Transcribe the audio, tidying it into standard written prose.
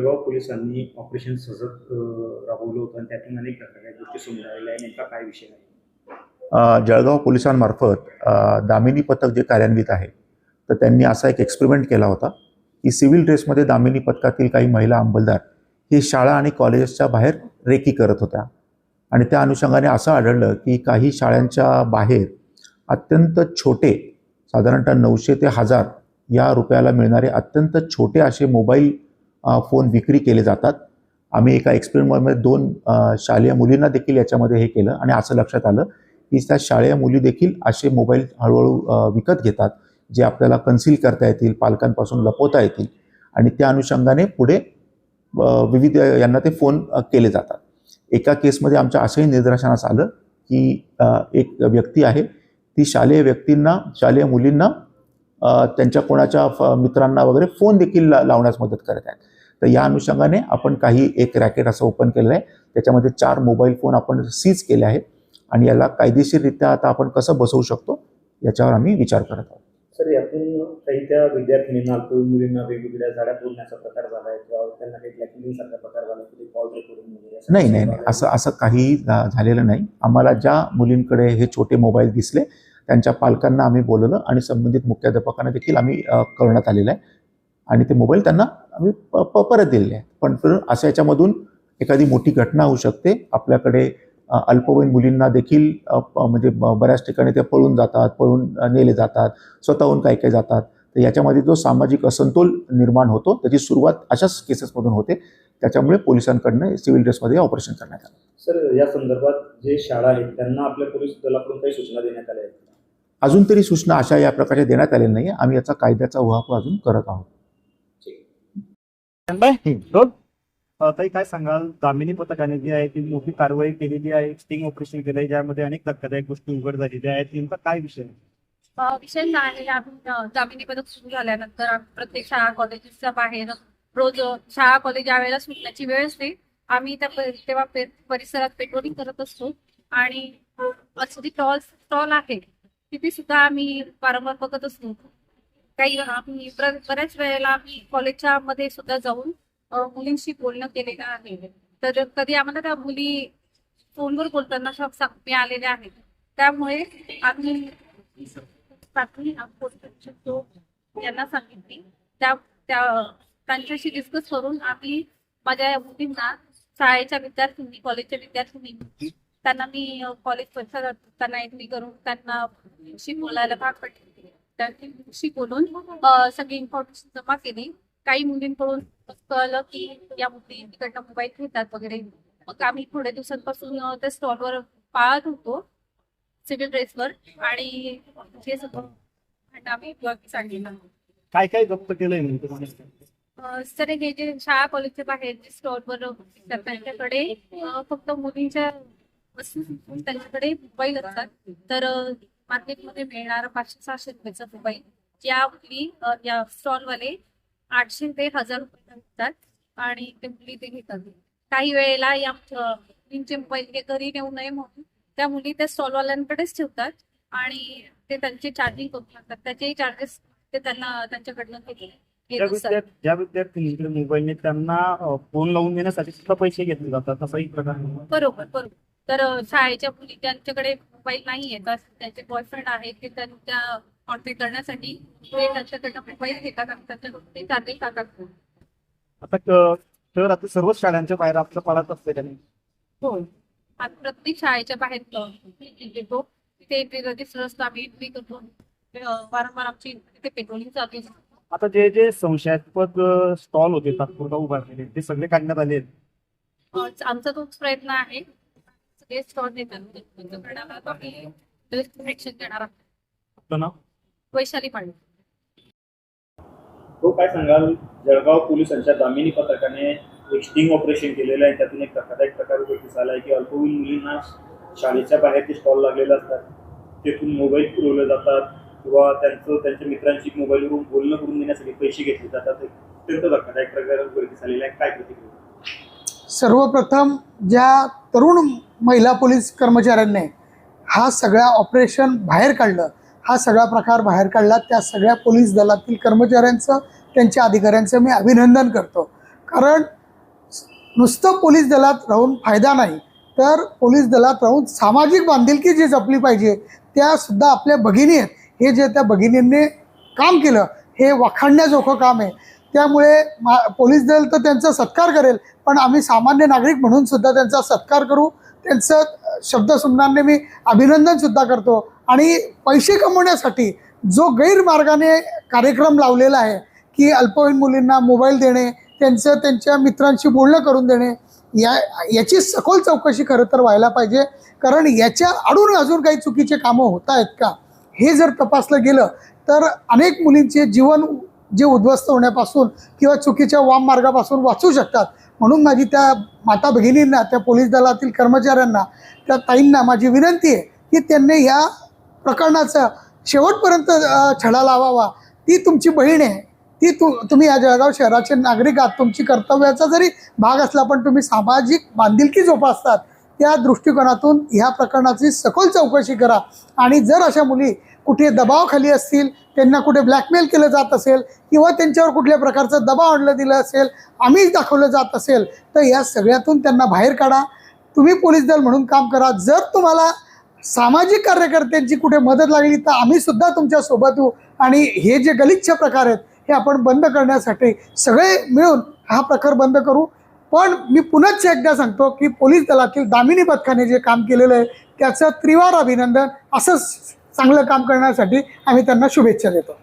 जळगाव पोलिसांनी ऑपरेशन सजग राबवलं होतं आणि त्यातून अनेक प्रकारच्या गोष्टी समोर आलेल्या आहे. नेमका काय विषय आहे? जळगाव पोलिसांमार्फत दामिनी पथक जे कार्यान्वित आहे, तर त्यांनी असा एक एक्सपेरिमेंट केला होता की सिव्हिल ड्रेसमध्ये दामिनी पथकातील काही महिला अंमलदार ही शाळा आणि कॉलेजेसच्या बाहेर रेकी करत होत्या. आणि त्या अनुषंगाने असं आढळलं की काही शाळांच्या बाहेर अत्यंत छोटे, साधारणतः 900 ते 1000 या रुपयाला मिळणारे अत्यंत छोटे असे मोबाईल फोन विक्री केले जातात. आम्ही एका एक्सपेरिमेंटमध्ये 2 शालेय मुलींना देखील याच्यामध्ये हे केलं आणि असं लक्षात आलं की त्या शालेय मुली देखील असे मोबाईल हळूहळू विकत घेतात, जे आपल्याला कन्सील करता येतील, पालकांपासून लपवता येतील आणि त्या अनुषंगाने पुढे विविध यांना ते फोन केले जातात. एका केसमध्ये आमच्या असंही निदर्शनास आलं की एक व्यक्ती आहे, ती शालेय मुलींना त्यांच्या कोणाच्या मित्रांना वगैरे फोन देखील लावण्यास मदत करत आहेत. तर या अनुषंगाने आपण एक रॅकेट असं ओपन केलेलं आहे. त्याच्यामध्ये 4 मोबाईल फोन आपण सीज केले आहेत आणि याला कायदेशीररित्या आता आपण कसं बसवू शकतो याच्यावर आम्ही विचार करत आहोत. सर, यातून काही त्या विद्यार्थिनींना, अल्पवयीन मुलींना वेगवेगळ्या झाड्या तोडण्याचा प्रकार झाला आहे किंवा त्यांना काही ब्लॅकमेलिंगसारखा प्रकार झाला की कॉल रेकॉर्डिंग वगैरे? नाही, असं काही झालेलं नाही. आम्हाला ज्या मुलींकडे हे छोटे मोबाईल दिसले त्यांच्या पालकांना आम्ही बोलवलं आणि संबंधित मुख्याध्यापकांना देखील आम्ही कळवण्यात आलेलं आहे आणि ते मोबाईल त्यांना आम्ही परत दिलेले आहेत. पण असं याच्यामधून एखादी मोठी घटना होऊ शकते. आपल्याकडे अल्पवयीन मुलींना देखील म्हणजे बऱ्याच ठिकाणी ते पळून नेले जातात, स्वतःहून काही जातात. तर याच्यामध्ये जो सामाजिक असंतोल निर्माण होतो त्याची सुरुवात अशाच केसेसमधून होते. त्याच्यामुळे पोलिसांकडनं सिव्हिल ड्रेसमध्ये ऑपरेशन करण्यात आलं. सर, या संदर्भात जे शाळा आहेत त्यांना आपल्या पोलीस दलाकडून काही सूचना देण्यात आल्या आहेत? अजून तरी सूचना अशा या प्रकारच्या देण्यात आलेल्या नाही. आम्ही याचा कायद्याचा उहापोह अजून करत आहोत. ताई, काय सांगाल, दामिनी पथकाने जी आहे ती मोठी कारवाई केलेली आहे, स्टिंग ऑपरेशन केलं आहे, ज्यामध्ये अनेक धक्कादायक गोष्टी उघड झालेल्या आहेत. नेमका काय विषय? विषय काय आहे, आम्ही दामिनी पथक सुरू झाल्यानंतर आम्ही प्रत्येक शाळा कॉलेजेसच्या बाहेर रोज शाळा कॉलेज ज्या वेळेला सुटण्याची वेळ असते आम्ही तेव्हा परिसरात पेट्रोलिंग करत असतो आणि जी स्टॉल आहे तिथे सुद्धा आम्ही वारंवार बघत असतो. काही आम्ही बऱ्याच वेळेला आम्ही कॉलेजच्या मध्ये सुद्धा जाऊन मुलींशी बोलणं केलेलं आहे. तर कधी आम्हाला त्या मुली फोनवर बोलताना मिळालेल्या आहेत. त्यामुळे आम्ही यांना सांगितली, त्यांच्याशी डिस्कस करून आम्ही माझ्या मुलींना शाळेच्या विद्यार्थ्यांनी, कॉलेजच्या विद्यार्थ्यांनी त्यांना मी कॉलेज परिसरात त्यांना एंट्री करून त्यांना बोलायला भाग पडले. त्यांची बोलून सगळी इन्फॉर्मेशन जमा केली. काही मुलींकडून कळलं की या मुली तिकडनं मोबाईल घेतात वगैरे. मग आम्ही थोड्या दिवसांपासून त्या स्टॉलवर पाळत होतो सिव्हिल ड्रेसवर आणि हे सगळं आम्ही सांगितलं. काय काय जप्त केलंय? सर, हे जे शाळा कॉलेजच्या बाहेर जे स्टॉलवर त्यांच्याकडे फक्त मुलींच्या वस्तू त्यांच्याकडे मोबाईल असतात. तर मार्केटमध्ये मिळणारा 500-600 रुपयाचा मोबाईल या मुली या स्टॉलवाले 800 ते 1000 रुपये विकतात आणि ते मुली ते घेतात. काही वेळेला या मुलींचे मोबाईल घरी नेऊ नये म्हणून त्या मुली त्या स्टॉलवाल्यांकडेच ठेवतात आणि ते त्यांचे चार्जिंग करून टाकतात. त्याचे चार्जेस ते त्यांना त्यांच्याकडनं ज्या विद्यार्थ्यांकडे मोबाईलने त्यांना फोन लावून देण्यासाठी सुद्धा पैसे घेतले जातात, असा एक प्रकार? बरोबर. तर शाळेच्या मुली त्यांच्याकडे मोबाईल नाहीये तर त्यांचे बॉयफ्रेंड आहेत की त्यांच्या कॉन्टॅक्ट करण्यासाठी ते त्यांच्याकडनं मोबाईल घेतात आणि त्यांच्याकडून ते चार्जिंग टाकतात. आता सर्वच शाळांच्या बाहेर आपलं पाळत असते त्याने? हो, आम्ही प्रत्येक शाळेच्या बाहेर देतो. तिथे रजिस्टर असतो, आम्ही एंट्री करतो. वारंवार आमची तिथे पेट्रोलिंग चालू असते. आता जे संशयास्पद स्टॉल होते तात्पुरता उभारलेले ते सगळे काढण्यात आले आहेत? आमचा तोच प्रयत्न आहे. सगळे स्टॉल देतात देणार. आपलं नाव? वैशाली पांडे. तो काय सांगाल, जळगाव पोलिसांच्या दामिनी पथकाने एक स्टिंग ऑपरेशन केलेलं आहे. त्यातून एक धक्कादायक प्रकार उघडकीस आला आहे की अल्पवयीन मुलींना शाळेच्या बाहेर ते स्टॉल लागलेले असतात, तेथून मोबाईल पुरवले जातात किंवा त्यांच्या मित्रांशी मोबाईलवरून बोलणं करून देण्यासाठी पैसे घेतले जातात. अत्यंत धक्कादायक प्रकार उघडकीस आलेला आहे. काय प्रतिक्रिया? सर्वप्रथम ज्या तरुण महिला पोलीस कर्मचाऱ्यांनी हा सगळा ऑपरेशन बाहेर काढलं, हा सगळा प्रकार बाहेर काढला, त्या सगळ्या पोलीस दलातील कर्मचाऱ्यांचं, त्यांच्या अधिकाऱ्यांचं मी अभिनंदन करतो. कारण नुसतं पोलीस दलात राहून फायदा नाही, तर पोलीस दलात राहून सामाजिक बांधिलकी जी जपली पाहिजे त्यासुद्धा आपल्या भगिनी आहेत. हे जे त्या भगिनींनी काम केलं हे वाखाणण्याजोगं काम आहे. त्यामुळे पोलीस दल तर त्यांचा सत्कार करेल, पण आम्ही सामान्य नागरिक म्हणून सुद्धा त्यांचा सत्कार करू. त्यांचं शब्दसुमनाने मी अभिनंदनसुद्धा करतो. आणि पैसे कमवण्यासाठी जो गैरमार्गाने कार्यक्रम लावलेला आहे की अल्पवयीन मुलींना मोबाईल देणे, त्यांच्या मित्रांशी बोलणं करून देणे, याची सखोल चौकशी खरं तर व्हायला पाहिजे. कारण याच्या आडून अजून काही चुकीचे कामं होत आहेत का हे जर तपासलं गेलं तर अनेक मुलींचे जीवन जे उद्ध्वस्त होण्यापासून किंवा चुकीच्या वाम मार्गापासून वाचू शकतात. म्हणून माझी त्या माता भगिनींना, त्या पोलीस दलातील कर्मचाऱ्यांना, त्या ताईंना माझी विनंती आहे की त्यांनी या प्रकरणाचा शेवटपर्यंत छडा लावावा. ती तुमची बहीण आहे, ती तुम्ही या जळगाव शहराचे नागरिक आहात. तुमची कर्तव्याचा जरी भाग असला पण तुम्ही सामाजिक बांधिलकी जोपासतात. त्या दृष्टिकोनातून ह्या प्रकरणाची सखोल चौकशी करा. आणि जर अशा मुली कुठे दबावाखाली असतील, त्यांना कुठे ब्लॅकमेल केलं जात असेल किंवा त्यांच्यावर कुठल्या प्रकारचा दबाव आणलं दिलं असेल, आम्ही दाखवलं जात असेल, तर या सगळ्यातून त्यांना बाहेर काढा. तुम्ही पोलीस दल म्हणून काम करा. जर तुम्हाला सामाजिक कार्यकर्त्यांची कुठे मदत लागली तर आम्ही सुद्धा तुमच्या सोबत येऊ. आणि हे जे गलिच्छ प्रकार आहेत हे आपण बंद करण्यासाठी सगळे मिळून हा प्रकार बंद करू. पण मी पुन्हा एकदा सांगतो की पोलीस दलातील दामिनी पथकाने जे काम केलेलं आहे त्याचं त्रिवार अभिनंदन. असंच चांगलं काम करण्यासाठी आम्ही त्यांना शुभेच्छा देतो.